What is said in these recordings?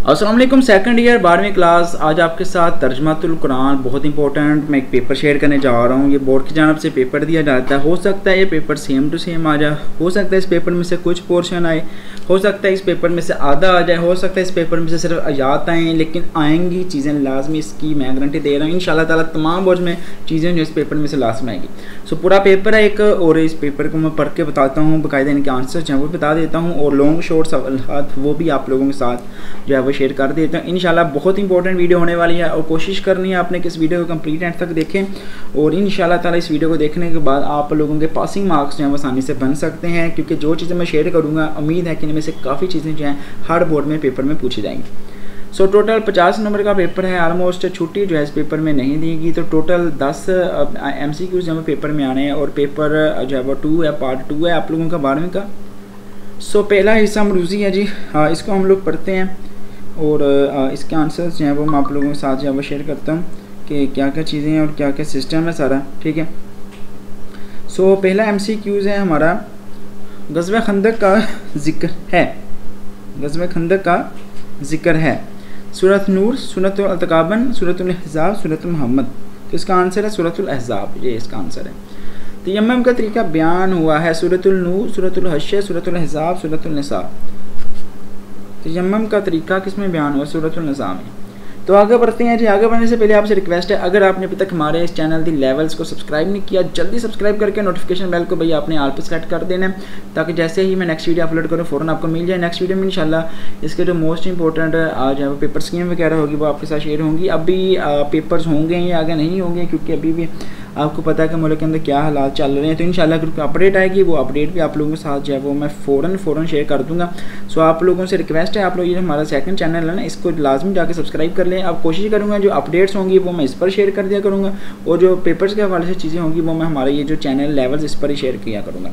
अस्सलाम वालेकुम। Second year 12वीं क्लास। आज आपके साथ तर्जमातुल कुरान बहुत इंपॉर्टेंट मैं एक पेपर शेयर करने जा रहा हूँ। ये बोर्ड की जानब से पेपर दिया जाता है। हो सकता है ये पेपर सेम टू सेम आ जाए, हो सकता है इस पेपर में से कुछ पोर्शन आए, हो सकता है इस पेपर में से आधा आ जाए, हो सकता है इस पेपर में से सिर्फ आयात आएँ, लेकिन आएंगी चीज़ें लाजमी, इसकी मैं गारंटी दे रहा हूँ। इंशाल्लाह ताला तमाम बोर्ड में चीज़ें जो इस पेपर में से लाजमी आएगी। सो पूरा पेपर है एक, और इस पेपर को मैं पढ़ के बताता हूँ, बाकायदा इनके आंसर जो है वो बता देता हूँ, और लॉन्ग शॉर्ट सवाल वो भी आप लोगों के साथ जो है वो शेयर कर देता हूँ। इंशाल्लाह बहुत इंपॉर्टेंट वीडियो होने वाली है, और कोशिश करनी है आपने कि इस वीडियो को कंप्लीट एंड तक देखें, और इंशाल्लाह ताला इस वीडियो को देखने के बाद आप लोगों के पासिंग मार्क्स जो हैं वो आसानी से बन सकते हैं, क्योंकि जो चीज़ें मैं शेयर करूँगा उम्मीद है कि इनमें से काफ़ी चीज़ें जो हैं हर बोर्ड में पेपर में पूछी जाएंगी। सो टोटल 50 नंबर का पेपर है। ऑलमोस्ट छुट्टी जो है इस पेपर में नहीं देगी, तो टोटल 10 MCQs जो है पेपर में आने हैं, और पेपर जो है वो 2 है, पार्ट 2 है आप लोगों का 12वीं का। सो पहला हिस्सा मरूज़ी है जी, इसको हम लोग पढ़ते हैं, और इसके आंसर्स जो हैं वो मैं आप लोगों के साथ जो है वो शेयर करता हूँ कि क्या क्या चीज़ें हैं और क्या क्या सिस्टम है सारा, ठीक है। सो पहला MCQs है हमारा, ग़ज़वा खंदक का ज़िक्र है, ग़ज़वा खंदक का ज़िक्र है। सूरत नूर, सूरत अल-तकाबन, सूरत अल-अहज़ाब, सूरत मोहम्मद। तो इसका आंसर है सूरत अल-अहज़ाब, ये इसका आंसर है। तयम्मुम का तरीका बयान हुआ है सूरत अल-नूर, सूरत अल-हश्र, सूरत अल-अहज़ाब, सूरत अन-निसा। तयम्मुम का तरीका किस में बयान हुआ? सूरत अन-निसा में। तो आगे बढ़ते हैं जी। आगे बढ़ने से पहले आपसे रिक्वेस्ट है, अगर आपने अभी तक हमारे इस चैनल दी लेवल्स को सब्सक्राइब नहीं किया, जल्दी सब्सक्राइब करके नोटिफिकेशन बेल को भैया आपने ऑल पे सेलेक्ट कर देना है, ताकि जैसे ही मैं नेक्स्ट वीडियो अपलोड करूँ फ़ौरन आपको मिल जाए। नेक्स्ट वीडियो में इंशाल्लाह इसके जो मोस्ट इंपॉर्टेंट आज है वो पेपर स्कीम वगैरह होगी वो आपके साथ शेयर होंगी। अभी पेपर्स होंगे या आगे नहीं होंगे, क्योंकि अभी भी आपको पता है कि मुल्क के अंदर क्या हालात चल रहे हैं। तो इंशाल्लाह अगर अपडेट आएगी वो अपडेट भी आप लोगों के साथ जो है वो मैं फ़ौरन शेयर कर दूँगा। सो आप लोगों से रिक्वेस्ट है, आप लोग ये हमारा सेकंड चैनल है ना, इसको लाजमी जाके सब्सक्राइब कर लें। अब कोशिश करूँगा जो अपडेट्स होंगी वो मैं इस पर शेयर कर दिया करूँगा, और जो पेपर्स के हवाले से चीज़ें होंगी वो मैं हमारे ये जो चैनल लेवल्स इस पर ही शेयर किया करूँगा।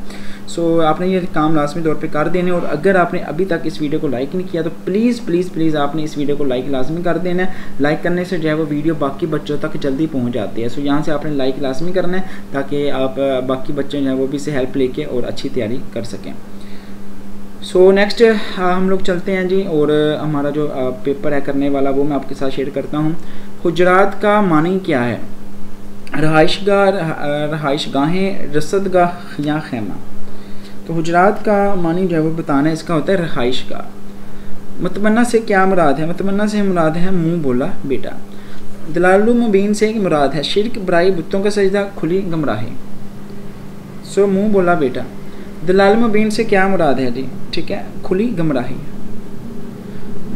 सो आपने ये काम लाजमी तौर पे कर देने, और अगर आपने अभी तक इस वीडियो को लाइक नहीं किया तो प्लीज़ प्लीज़ प्लीज़ आपने इस वीडियो को लाइक लाजमी कर देना है। लाइक करने से जो है वो वीडियो बाकी बच्चों तक जल्दी पहुँच जाती है। सो यहाँ से आपने लाइक लाजमी करना है, ताकि आप बाकी बच्चे जो हैं वो भी से हेल्प लेके और अच्छी तैयारी कर सकें। सो नेक्स्ट हम लोग चलते हैं जी, और हमारा जो पेपर है करने वाला वो मैं आपके साथ शेयर करता हूँ। हुजरात का मानी क्या है? रहाइशगाहें, रसदगाह या खैमा। तो हुजरात का मानी जो है वो बताना है, इसका होता है रहाइशगाह। मतमन्ना से क्या मुराद है? मतमन्ना से मुराद है मुँह बोला बेटा। दलालुल मुबीन से मुराद है शिर्क, बुराई, बुतों का सजदा, खुली गमराही। सो मुँह बोला बेटा। दलालुल मुबीन से क्या मुराद है जी? ठीक है, खुली गमराही।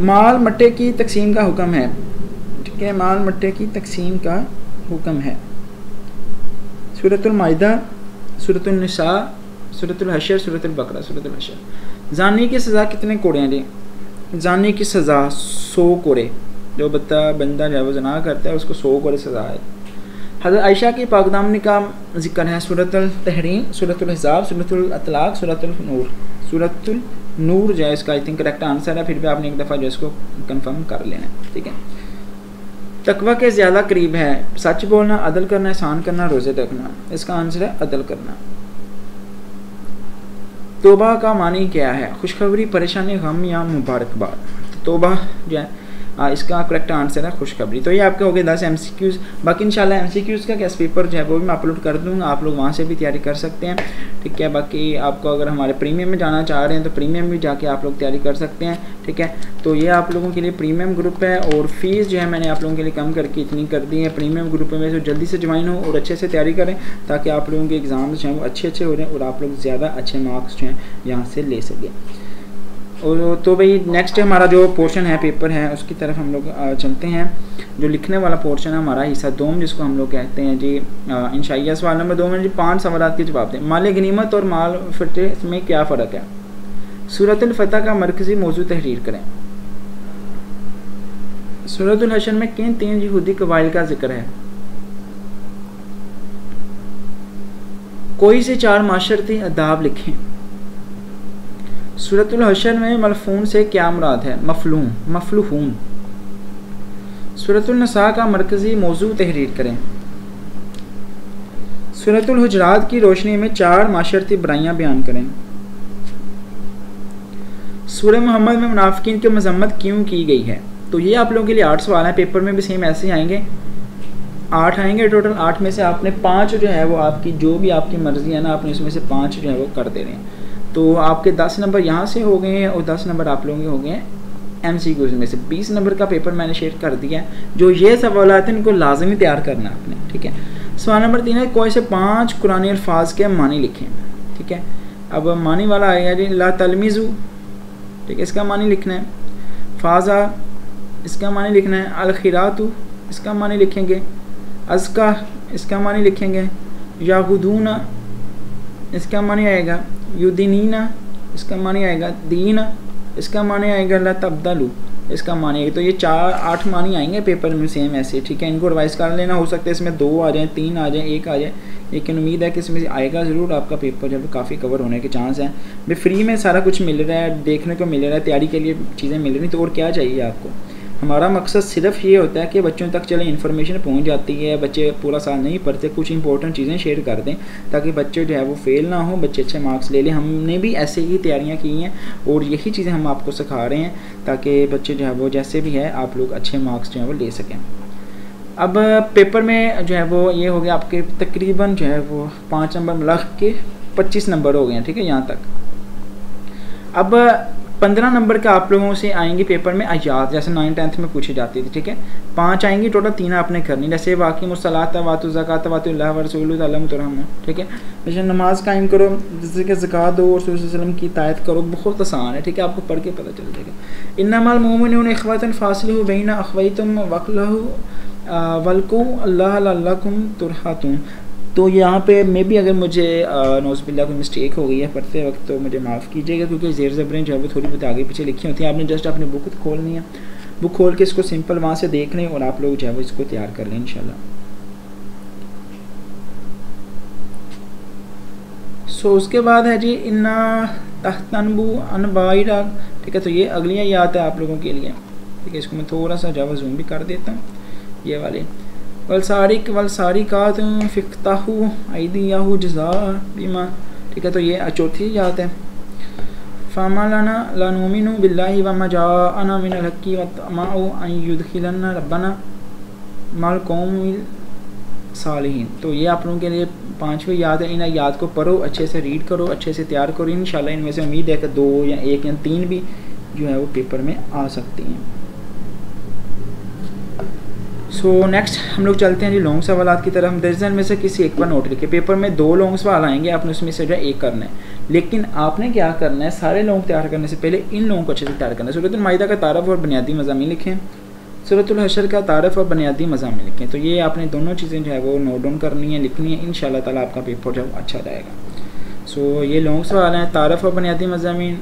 माल मट्टे की तकसीम का हुक्म है, ठीक है, माल मट्टे की तकसीम का हुक्म है। सूरतुल माइदा, सूरतुल निसा, सूरतुल हशर, सूरतुल बकरा, सूरतुल हशर। जानी की सज़ा कितने कोड़े हैं जी? जानी की सज़ा 100 कोड़े। जो बंदा जो है वो ज़ना करता है उसको 100 कोड़े सज़ा है। हज़रत आयशा की पाकदामनी का जिक्र है सूरतुल तहरीम, सूरतुल हिजाब, सूरतुल अतलाक, सूरतुल नूर। सूरतुल नूर जो है इसका आई थिंक करेक्ट आंसर है, फिर भी आपने एक दफ़ा जो इसको कंफर्म कर लेना है, ठीक है। तकवा के ज़्यादा करीब है? सच बोलना, अदल करना, एहसान करना, रोज़े रखना। इसका आंसर है अदल करना। तौबा का मानी क्या है? खुशखबरी, परेशानी, गम या मुबारकबाद। तौबा जो है इसका करेक्ट आंसर है खुशखबरी। तो ये आपके हो गए 10 MCQs। बाकी इंशाल्लाह MCQs का कैश पेपर जो है वो भी मैं अपलोड कर दूँगा, आप लोग वहाँ से भी तैयारी कर सकते हैं, ठीक है। बाकी आपको अगर हमारे प्रीमियम में जाना चाह रहे हैं तो प्रीमियम भी जाके आप लोग तैयारी कर सकते हैं, ठीक है। तो ये आप लोगों के लिए प्रीमियम ग्रुप है, और फीस जो है मैंने आप लोगों के लिए कम करके इतनी कर दी है प्रीमियम ग्रुप में। तो जल्दी से ज्वाइन हो और अच्छे से तैयारी करें, ताकि आप लोगों के एग्ज़ाम्स जो हैं वो अच्छे हो जाएँ और आप लोग ज़्यादा अच्छे मार्क्स जो हैं यहाँ से ले सकें। और तो भाई नेक्स्ट हमारा जो पोर्शन है पेपर है उसकी तरफ हम लोग चलते हैं। जो लिखने वाला पोर्शन है हमारा हिस्सा दोम, जिसको हम लोग कहते हैं जी इंशाइया। सवाल नंबर 2 में जी 5 सवालात के जवाब दें। माल गनीमत और माल फटे में क्या फ़र्क है? सूरतुल फतह का मरकज़ी मौजू तहरीर करें। सूरतुल हशर में किन 3 यहूदी कबाइल का जिक्र है? कोई से 4 माशरती अदाब लिखें। सूरतुल हशर में मलफून से क्या मुराद है? मफलूहून। सूरतुल निसा का मरकज़ी मौजू तहरीर करें। सूरतुल हुजरात की रोशनी में 4 माशरती बुराइयां बयान करें। सूरह मोहम्मद में मुनाफिकीन की मजम्मत क्यों की गई है? तो ये आप लोगों के लिए 8 सवाल हैं, पेपर में भी सेम ऐसे ही आएंगे, 8 आएंगे टोटल। 8 में से आपने 5 जो है वो आपकी जो भी आपकी मर्ज़ी है ना, आपने उसमें से 5 जो है वो कर दे रहे हैं। तो आपके 10 नंबर यहाँ से हो गए हैं और 10 नंबर आप लोगों के हो गए हैं MCQs में से। 20 नंबर का पेपर मैंने शेयर कर दिया है। जो ये सवाल आते हैं इनको लाजमी तैयार करना है आपने, ठीक है। सवाल नंबर 3 है, कोई से 5 कुरानी अल्फाज के मानी लिखें, ठीक है। अब मानी वाला आएगा जी, ला तलमीज़ू, ठीक है, इसका मानी लिखना है। फाजा, इसका मानी लिखना है। अल खिरातु, इसका मानी लिखेंगे। अज़का, इसका मानी लिखेंगे। यागुदूना, इसका मानी आएगा। युदिनीना, इसका मानी आएगा। दीना, इसका मानी आएगा। ला तब्दलू, इसका मानी आएगा। तो ये 8 मानी आएंगे पेपर में सेम ऐसे, ठीक है। इनको रिवाइज कर लेना। हो सकता है इसमें 2 आ जाएँ, 3 आ जाएँ, 1 आ जाए, लेकिन उम्मीद है कि इसमें आएगा ज़रूर। आपका पेपर जब काफ़ी कवर होने के चांस हैं। भाई फ्री में सारा कुछ मिल रहा है, देखने को मिल रहा है, तैयारी के लिए चीज़ें मिल रही, तो और क्या चाहिए आपको। हमारा मकसद सिर्फ ये होता है कि बच्चों तक चले इन्फॉर्मेशन पहुंच जाती है। बच्चे पूरा साल नहीं पढ़ते, कुछ इंपॉर्टेंट चीज़ें शेयर कर दें ताकि बच्चे जो है वो फेल ना हो, बच्चे अच्छे मार्क्स ले लें। हमने भी ऐसे ही तैयारियां की हैं और यही चीज़ें हम आपको सिखा रहे हैं ताकि बच्चे जो है वो जैसे भी है आप लोग अच्छे मार्क्स जो है वो ले सकें। अब पेपर में जो है वो ये हो गया आपके तकरीबन जो है वो 5 नंबर मिला के 25 नंबर हो गए हैं, ठीक है, यहाँ तक। अब 15 नंबर का आप लोगों से आएंगे पेपर में आयात, जैसे 9th 10th में पूछी जाती थी, ठीक है। 5 आएंगी टोटल, 3 आपने करनी, जैसे वाक़ी मुसलात वातु ज़कात वातुल्लाह व रसूलुहु तआला तुरहम, ठीक है। जैसे नमाज कायम करो, जैसे कि ज़कात दो और रसूल सल्लल्लाहु अलैहि वसल्लम की तायत करो, बहुत आसान है, ठीक है, आपको पढ़ के पता चल जाएगा। इन्नमल मुमिनून इख्वतुन फास्लिहू बैना अख्वैतुम वक़लहू वल्कु अल्लाह लअल्लकुम तुरहमून। तो यहाँ पे मे भी अगर मुझे नौज़बिल्लाह कोई मिस्टेक हो गई है पढ़ते वक्त तो मुझे माफ़ कीजिएगा, क्योंकि ज़ेर ज़बरें जो है वो थोड़ी बहुत आगे पीछे लिखी होती हैं। आपने जस्ट अपनी बुक खोलनी है, बुक खोल के इसको सिंपल वहाँ से देख लें और आप लोग जो है वो इसको तैयार कर लें इंशाल्लाह। सो उसके बाद है जी इन्ना तहतनबू अनबाइरा, ठीक है। तो ये अगली आयत है आप लोगों के लिए, ठीक है। इसको मैं थोड़ा सा जो है जूम भी कर देता हूँ, ये वाले। वलसारिक वलसारिकात फ़िक़्ताहू ऐदियाहु जज़ा बिमा, ठीक है। तो ये चौथी आयत है। फ़मा लना ला नुमिनु बिल्लाहि व मा जाअना मिनल हक़्क़ि व तमअउ अन युदखिलना रब्बना मल कौमिल सालिहीन। तो ये आप लोगों के लिए 5वीं याद है। इन याद को पढ़ो, अच्छे से रीड करो, अच्छे से तैयार करो। इंशाल्लाह इनमें से उम्मीद है कि 2 या 1 या 3 भी जो है वो पेपर में आ सकती हैं। सो नेक्स्ट हम लोग चलते हैं जी लॉन्ग सवालात की तरफ। दर्जन में से किसी एक पर नोट लिखे। पेपर में 2 लॉन्ग सवाल आएंगे, आपने उसमें से जो है 1 करना है, लेकिन आपने क्या करना है, सारे लॉन्ग तैयार करने से पहले इन लॉन्ग को अच्छे से तैयार करना है। सूरतुल माइदा का तारफ़ और बुनियादी मज़ामीन लिखें, सूरतुल हशर का तारफ़ और बुनियादी मज़ामीन लिखें। तो ये आपने दोनों चीज़ें जो है वो नोट डाउन करनी है, लिखनी है। इंशाल्लाह ताला आपका पेपर जो अच्छा जाएगा। सो ये लॉन्ग सवाल हैं, तारफ़ और बुनियादी मज़ामीन,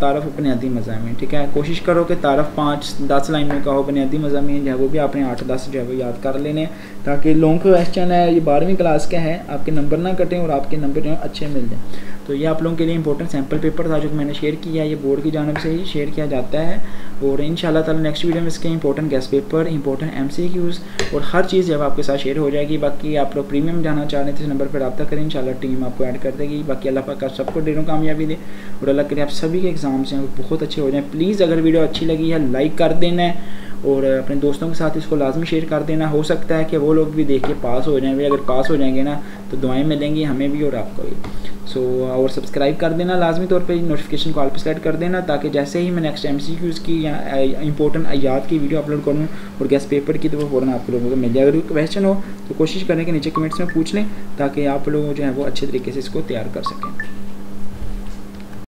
तारफ़ और बुनियादी मज़ामीन, ठीक है। कोशिश करो कि तारफ़ 5-10 लाइनों का हो, बुनियादी मज़ामीन जो है वो भी आपने 8-10 जो है वो याद कर लेने, ताकि लॉन्ग क्वेश्चन है, ये 12वीं क्लास का है, आपके नंबर ना कटें और आपके नंबर जो है अच्छे मिल जाएँ। तो ये आप लोगों के लिए इंपॉर्टेंट सैम्पल पेपर था जो कि मैंने शेयर किया है। ये बोर्ड की जानिब से ही शेयर किया जाता है और इंशाल्लाह ताला नेक्स्ट वीडियो में इसके important guest paper, important MCQs और हर चीज़ जब आपके साथ शेयर हो जाएगी। बाकी आप लोग प्रीमियम जाना चाह रहे थे, इस नंबर पर रब्ता करें, इंशाल्लाह टीम आपको ऐड कर देगी। बाकी अल्लाह पाक आप सबको ढेरों कामयाबी दे और अल्लाह करे आप सभी के एग्ज़ाम्स हैं वो बहुत अच्छे हो जाएँ। प्लीज़ अगर वीडियो अच्छी लगी है लाइक कर देना है और अपने दोस्तों के साथ इसको लाजमी शेयर कर देना। हो सकता है कि वो लोग भी देख के पास हो जाएँ। अगर पास हो जाएंगे ना तो दुआएं मिलेंगी हमें भी और आपको भी। सो और सब्सक्राइब कर देना लाजमी तौर पे, नोटिफिकेशन कॉल पर सेलेक्ट कर देना ताकि जैसे ही मैं नेक्स्ट MCQs की या इंपॉर्टेंट आयात की वीडियो अपलोड करूँ और गेस्ट पेपर की तो वो फ़ौरन आप लोगों को मिल जाए। अगर क्वेश्चन हो तो कोशिश करें कि नीचे कमेंट्स में पूछ लें ताकि आप लोग जो है वो अच्छे तरीके से इसको तैयार कर सकें।